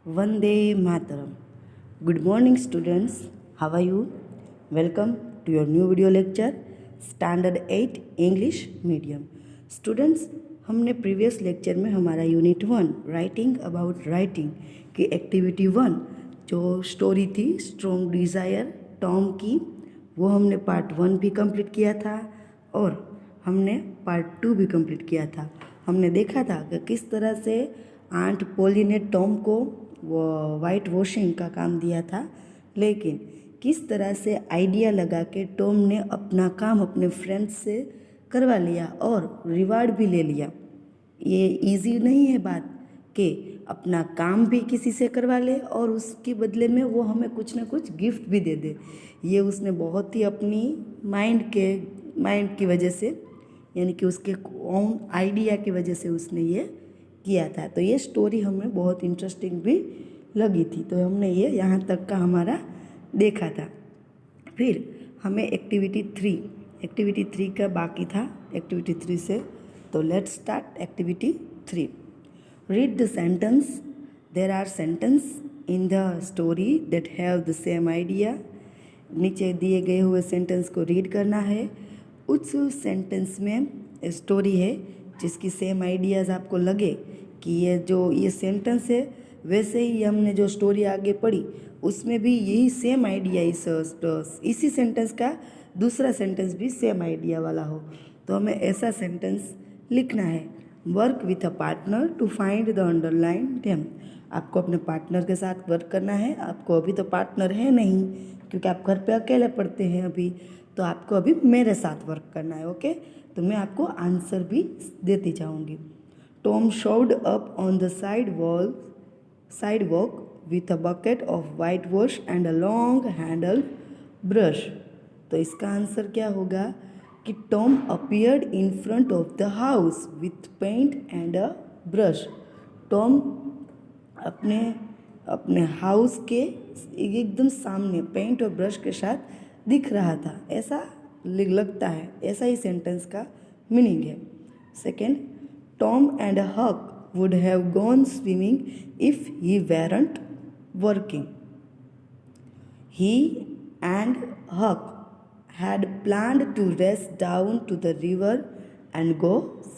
Vande Mataram. Good morning, students. How are you? Welcome to your new video lecture, Standard 8 English Medium. Students, हमने previous lecture में हमारा unit 1 writing about writing की activity 1 जो story थी strong desire Tom की, वो हमने part 1 भी कंप्लीट किया था और हमने पार्ट 2 भी कंप्लीट किया था। हमने देखा था कि किस तरह से आंट पोली ने टॉम को वो वाइट वॉशिंग का काम दिया था, लेकिन किस तरह से आइडिया लगा के टॉम ने अपना काम अपने फ्रेंड्स से करवा लिया और रिवार्ड भी ले लिया। ये इजी नहीं है बात कि अपना काम भी किसी से करवा ले और उसके बदले में वो हमें कुछ ना कुछ गिफ्ट भी दे दे। ये उसने बहुत ही अपनी माइंड की वजह से, यानी कि उसके ओन आइडिया की वजह से उसने ये किया था। तो ये स्टोरी हमें बहुत इंटरेस्टिंग भी लगी थी, तो हमने ये यहाँ तक का हमारा देखा था। फिर हमें एक्टिविटी 3 का बाकी था एक्टिविटी 3 से, तो let's start activity 3। Read the sentence. There are sentence in the story that have the same idea. नीचे दिए गए हुए सेंटेंस को रीड करना है। उस सेंटेंस में स्टोरी है जिसकी सेम आइडियाज़ आपको लगे कि ये सेंटेंस है, वैसे ही हमने जो स्टोरी आगे पढ़ी उसमें भी यही सेम आइडिया इसी सेंटेंस का दूसरा सेंटेंस भी सेम आइडिया वाला हो, तो हमें ऐसा सेंटेंस लिखना है। Work with a partner to find the underline them. आपको अपने पार्टनर के साथ वर्क करना है। आपको अभी तो पार्टनर है नहीं क्योंकि आप घर पे अकेले पढ़ते हैं अभी, तो आपको अभी मेरे साथ वर्क करना है। ओके, तो मैं आपको आंसर भी देती जाऊंगी। Tom showed up on the sidewalk with a bucket of white wash and a long handled brush। तो इसका आंसर क्या होगा कि Tom appeared in front of the house with paint and a brush. Tom अपने house के एकदम सामने paint और ब्रश के साथ दिख रहा था, ऐसा लगता है। ऐसा ही सेंटेंस का मीनिंग है। सेकेंड, टॉम एंड हक would have gone swimming if he weren't working। He and Huck had planned to race down to the river and go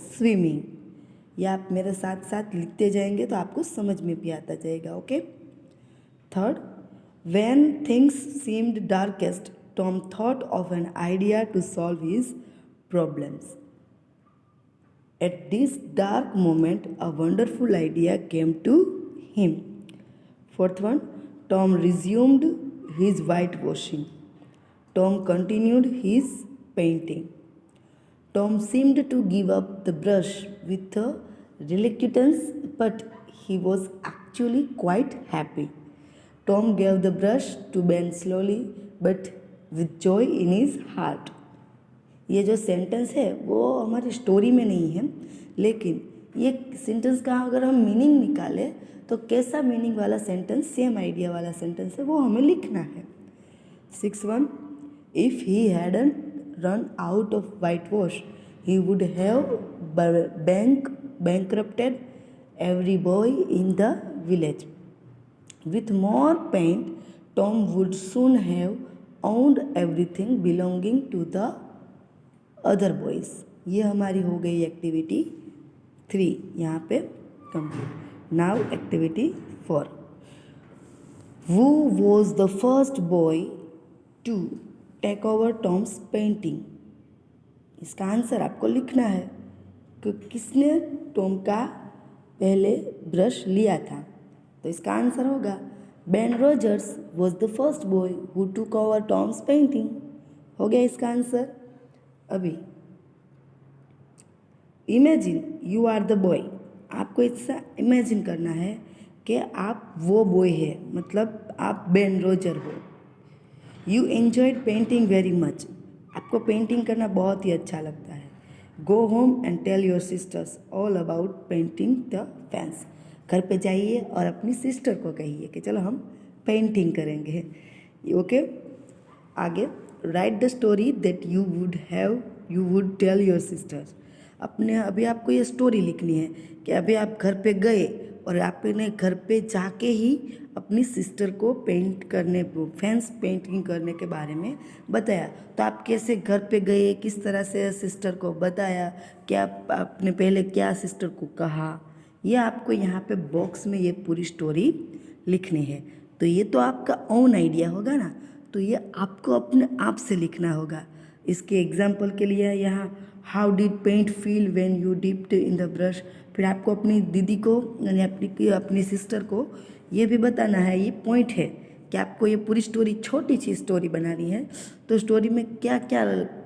swimming। ये आप मेरे साथ साथ लिखते जाएंगे तो आपको समझ में भी आता जाएगा। Okay. Third, when things seemed darkest, Tom thought of an idea to solve his problems। At this dark moment, a wonderful idea came to him। Fourth one, Tom resumed his whitewashing। Tom continued his painting। Tom seemed to give up the brush with a reluctance, but he was actually quite happy। Tom gave the brush to Ben slowly, but with joy in his heart। ये जो sentence है वो हमारी story में नहीं है, लेकिन ये सेंटेंस का अगर हम मीनिंग निकालें तो कैसा मीनिंग वाला सेंटेंस, सेम आइडिया वाला सेंटेंस है, वो हमें लिखना है। 6 if he hadn't run out of white wash he would have bankrupted every boy in the village। With more paint, Tom would soon have owned everything belonging to the other boys. ये हमारी हो गई activity 3 यहाँ पे complete. Now activity 4। Who was the first boy to take over Tom's painting। इसका answer आपको लिखना है कि किसने टॉम का पहले ब्रश लिया था, तो इसका आंसर होगा Ben Rogers was the first boy who took over Tom's painting. हो गया इसका आंसर। अभी imagine you are the boy. आपको इससे इमेजिन करना है कि आप वो बॉय है, मतलब आप बेन रॉजर हो। You enjoyed painting very much. आपको पेंटिंग करना बहुत ही अच्छा लगता है। Go home and tell your sisters all about painting the fence. घर पे जाइए और अपनी सिस्टर को कहिए कि चलो हम पेंटिंग करेंगे। ओके, आगे write the story that you would tell your sisters. अभी आपको ये स्टोरी लिखनी है कि अभी आप घर पे गए और आपने घर पे जाके ही अपनी सिस्टर को पेंट करने फैंस पेंटिंग करने के बारे में बताया। तो आप कैसे घर पे गए, किस तरह से सिस्टर को बताया, क्या आपने पहले क्या सिस्टर को कहा, ये आपको यहाँ पे बॉक्स में ये पूरी स्टोरी लिखनी है। तो ये तो आपका ओन आइडिया होगा ना, तो ये आपको अपने आप से लिखना होगा। इसके एग्जाम्पल के लिए यहाँ how did paint feel when you dipped in the brush. फिर आपको अपनी दीदी को यानी अपनी सिस्टर को ये भी बताना है, ये पॉइंट है कि आपको ये पूरी स्टोरी छोटी सी स्टोरी बनानी है। तो स्टोरी में क्या क्या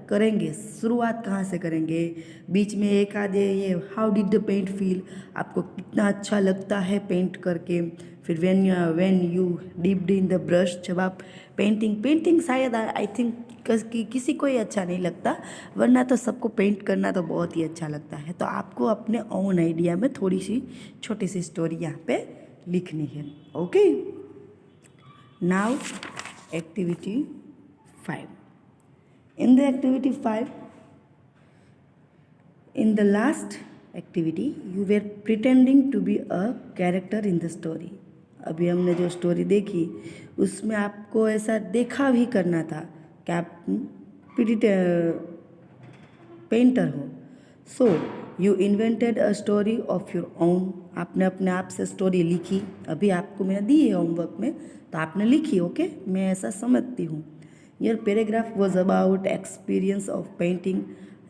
करेंगे, शुरुआत कहाँ से करेंगे, बीच में एक आधे ये how did the paint feel, आपको कितना अच्छा लगता है पेंट करके। फिर when you dipped in the brush, जब आप पेंटिंग शायद आई थिंक किसी को ही अच्छा नहीं लगता, वरना तो सबको पेंट करना तो बहुत ही अच्छा लगता है। तो आपको अपने ओन आइडिया में थोड़ी सी छोटी सी स्टोरी यहाँ पे लिखनी है। Okay, now activity 5। In the activity 5, in the last activity, you were pretending to be a character in the story. अभी हमने जो स्टोरी देखी उसमें आपको ऐसा देखा भी करना था कि आप पेंटर हो। So you invented a story of your own. आपने अपने आप से स्टोरी लिखी। अभी आपको मैंने दी है होमवर्क में, तो आपने लिखी। ओके, मैं ऐसा समझती हूँ। Your paragraph was about experience of painting.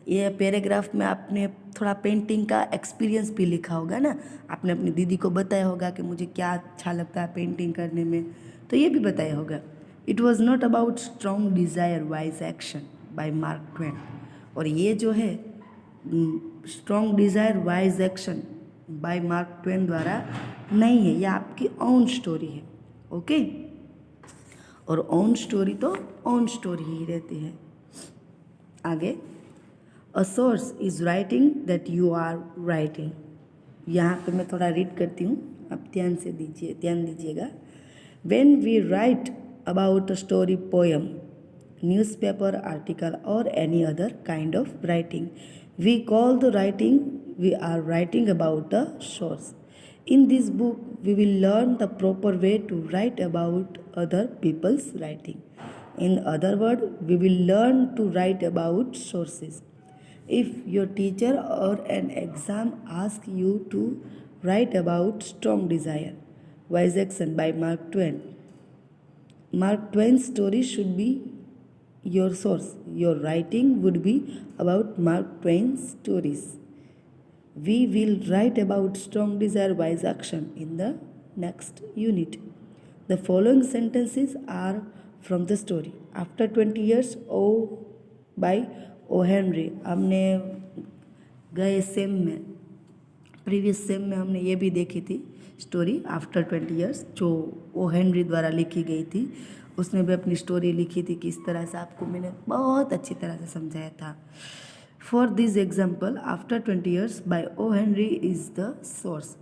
ये पैराग्राफ में आपने थोड़ा पेंटिंग का एक्सपीरियंस भी लिखा होगा ना, आपने अपनी दीदी को बताया होगा कि मुझे क्या अच्छा लगता है पेंटिंग करने में, तो ये भी बताया होगा। It was not about strong desire wise action by Mark Twain. और ये जो है strong desire wise action by Mark Twain द्वारा नहीं है, ये आपकी ओन स्टोरी है। ओके, और ओन स्टोरी तो ओन स्टोरी ही रहती है। आगे, a source is writing that you are writing. यहाँ पे मैं थोड़ा रीड करती हूँ, आप ध्यान दीजिएगा। When we write about a story, poem, newspaper article और any other kind of writing, we call the writing we are writing about a source. In this book, we will learn the proper way to write about other people's writing. In other words, we will learn to write about sources. If your teacher or an exam asks you to write about strong desire, wise action by Mark Twain, Mark Twain's story should be your source. Your writing would be about Mark Twain's stories. We will write about strong desire wise action in the next unit. The following sentences are from the story. After 20 years, by O. Henry. हमने गए same में, previous same में हमने ये भी देखी थी story after 20 years, जो ओ हेनरी द्वारा लिखी गई थी। उसने भी अपनी स्टोरी लिखी थी, किस तरह से आपको मैंने बहुत अच्छी तरह से समझाया था। For this example, after 20 years by O Henry is the source.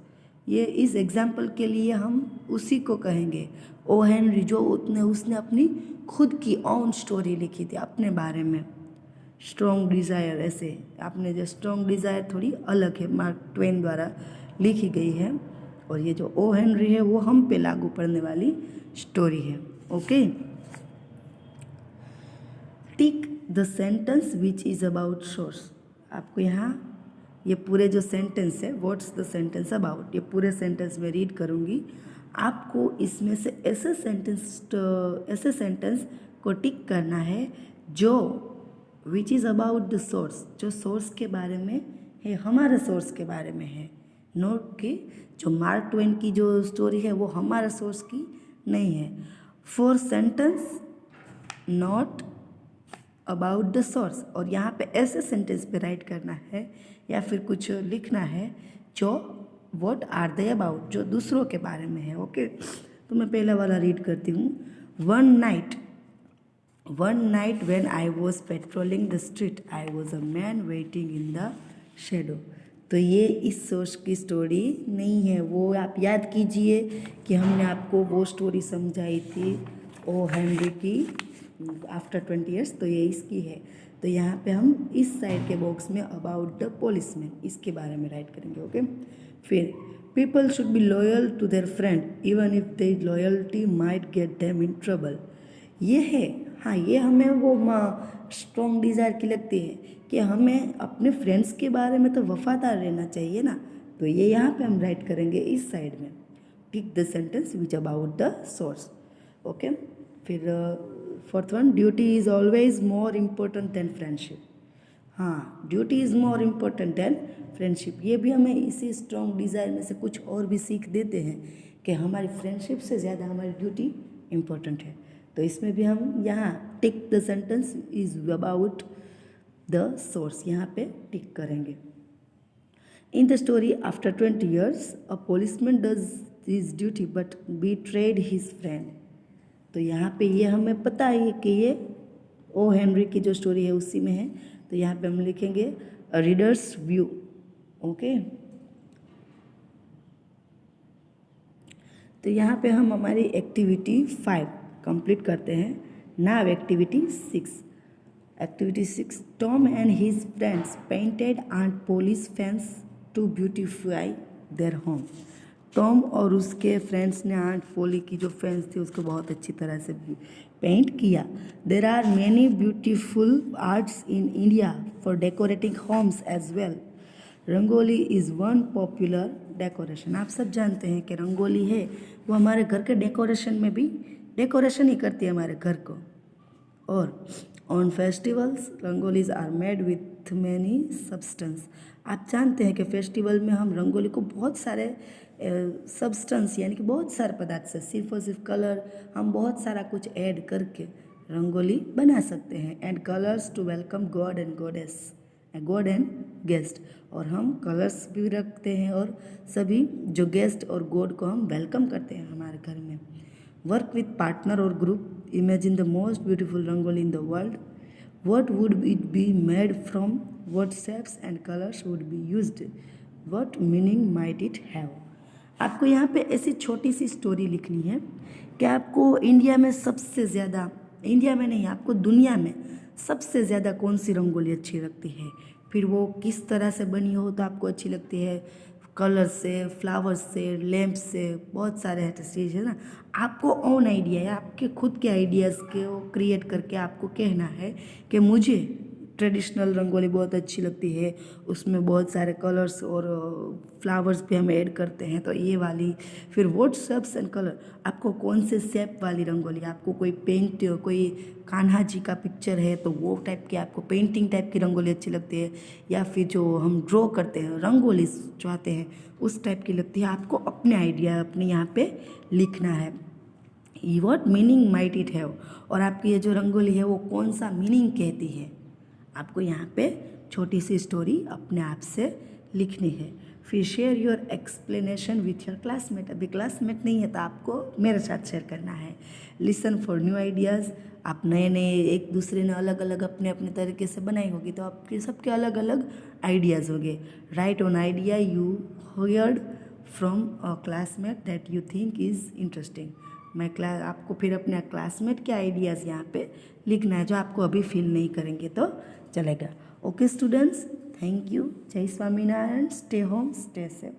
ये इस एग्जाम्पल के लिए हम उसी को कहेंगे, ओ हेनरी, जो उसने अपनी खुद की ओन स्टोरी लिखी थी अपने बारे में। स्ट्रॉन्ग डिज़ायर, ऐसे आपने जो स्ट्रॉन्ग डिज़ायर थोड़ी अलग है, मार्क ट्वेन द्वारा लिखी गई है, और ये जो ओ हेनरी है वो हम पे लागू पड़ने वाली स्टोरी है। Okay, tick the sentence which is about source. आपको यहाँ ये पूरे जो सेंटेंस है, व्हाट्स द सेंटेंस अबाउट, ये पूरे सेंटेंस में रीड करूँगी। आपको इसमें से ऐसे सेंटेंस को टिक करना है जो which is about the source, जो सोर्स के बारे में है, हमारे सोर्स के बारे में है। नोट कि जो मार्क ट्वेन की जो स्टोरी है वो हमारे सोर्स की नहीं है। For sentence not about the source, और यहाँ पे ऐसे सेंटेंस पे राइट करना है या फिर कुछ लिखना है जो व्हाट आर दे अबाउट, जो दूसरों के बारे में है। ओके, तो मैं पहला वाला रीड करती हूँ। One night when I was patrolling the street, I was a man waiting in the shadow. तो ये इस सोर्स की स्टोरी नहीं है, वो आप याद कीजिए कि हमने आपको वो स्टोरी समझाई थी ओ हेनरी की आफ्टर 20 years, तो ये इसकी है। तो यहाँ पे हम इस साइड के बॉक्स में अबाउट द पुलिसमैन, इसके बारे में राइट करेंगे। ओके, फिर people should be loyal to their friend even if their loyalty might get them in trouble. ये है, हाँ, ये हमें वो स्ट्रॉन्ग डिज़ायर की लगती है कि हमें अपने फ्रेंड्स के बारे में तो वफादार रहना चाहिए ना। तो ये यहाँ पे हम राइट करेंगे इस साइड में, tick the sentence which about the source. Okay, फिर fourth one, duty is always more important than friendship. हाँ, duty is more important than friendship. ये भी हमें इसी स्ट्रॉन्ग डिज़ायर में से कुछ और भी सीख देते हैं कि हमारी फ्रेंडशिप से ज़्यादा हमारी ड्यूटी इम्पोर्टेंट है। तो इसमें भी हम यहाँ tick the sentence is about the source यहाँ पे टिक करेंगे। In the story after 20 years a policeman does his duty but betrayed his friend. तो यहाँ पे ये हमें पता है कि ये ओ हेनरी की जो स्टोरी है उसी में है। तो यहाँ पे हम लिखेंगे रीडर्स व्यू। ओके, तो यहाँ पे हम हमारी एक्टिविटी 5 कंप्लीट करते हैं। Now activity 6। Activity 6, Tom and his friends painted Aunt Polly's fence to beautify their home. Tom और उसके फ्रेंड्स ने आंट पोली की जो फेंस थी उसको बहुत अच्छी तरह से पेंट किया। There are many beautiful arts in India for decorating homes as well. Rangoli is one popular decoration. आप सब जानते हैं कि रंगोली है वो हमारे घर के डेकोरेशन में भी डेकोरेशन ही करती है हमारे घर को। और on festivals rangolis are made with many substance. आप जानते हैं कि फेस्टिवल में हम रंगोली को बहुत सारे सब्सटेंस यानी कि बहुत सारे पदार्थ से, सिर्फ और सिर्फ कलर, हम बहुत सारा कुछ ऐड करके रंगोली बना सकते हैं। And colours to welcome god and goddess, god and guest. और हम कलर्स भी रखते हैं और सभी जो गेस्ट और गॉड को हम वेलकम करते हैं हमारे घर में। वर्क विथ पार्टनर और group, imagine the most beautiful rangoli in the world. What would it be made from? What shapes and colors would be used? What meaning might it have? आपको यहाँ पे ऐसी छोटी सी स्टोरी लिखनी है कि आपको इंडिया में सबसे ज़्यादा, इंडिया में नहीं, आपको दुनिया में सबसे ज़्यादा कौन सी रंगोली अच्छी लगती है, फिर वो किस तरह से बनी हो तो आपको अच्छी लगती है, कलर से, फ्लावर्स से, लैम्प से, बहुत सारे चीज़ है ना। आपको ओन आइडिया है, आपके खुद के आइडियाज़ को क्रिएट करके आपको कहना है कि मुझे ट्रेडिशनल रंगोली बहुत अच्छी लगती है, उसमें बहुत सारे कलर्स और फ्लावर्स भी हम ऐड करते हैं, तो ये वाली। फिर व्हाट शेप्स एंड कलर, आपको कौन से शेप वाली रंगोली, आपको कोई पेंट, कोई कान्हा जी का पिक्चर है तो वो टाइप की आपको पेंटिंग टाइप की रंगोली अच्छी लगती है, या फिर जो हम ड्रॉ करते हैं रंगोली चाहते हैं उस टाइप की लगती है। आपको अपने आइडिया अपने यहाँ पे लिखना है। What meaning might it have, और आपकी ये जो रंगोली है वो कौन सा मीनिंग कहती है, आपको यहाँ पे छोटी सी स्टोरी अपने आप से लिखनी है। फिर share your explanation with your classmate. अभी क्लासमेट नहीं है तो आपको मेरे साथ शेयर करना है। लिसन फॉर न्यू आइडियाज़, आप नए नए, एक दूसरे ने अलग अलग अपने अपने तरीके से बनाई होगी तो आपके सबके अलग अलग आइडियाज़ होंगे। Right on idea you heard from a classmate that you think is interesting. आपको फिर अपने क्लासमेट के आइडियाज़ यहाँ पे लिखना है जो आपको अभी फील नहीं करेंगे तो चलेगा। Okay students, thank you. जय Swaminarayan. Stay home, stay safe.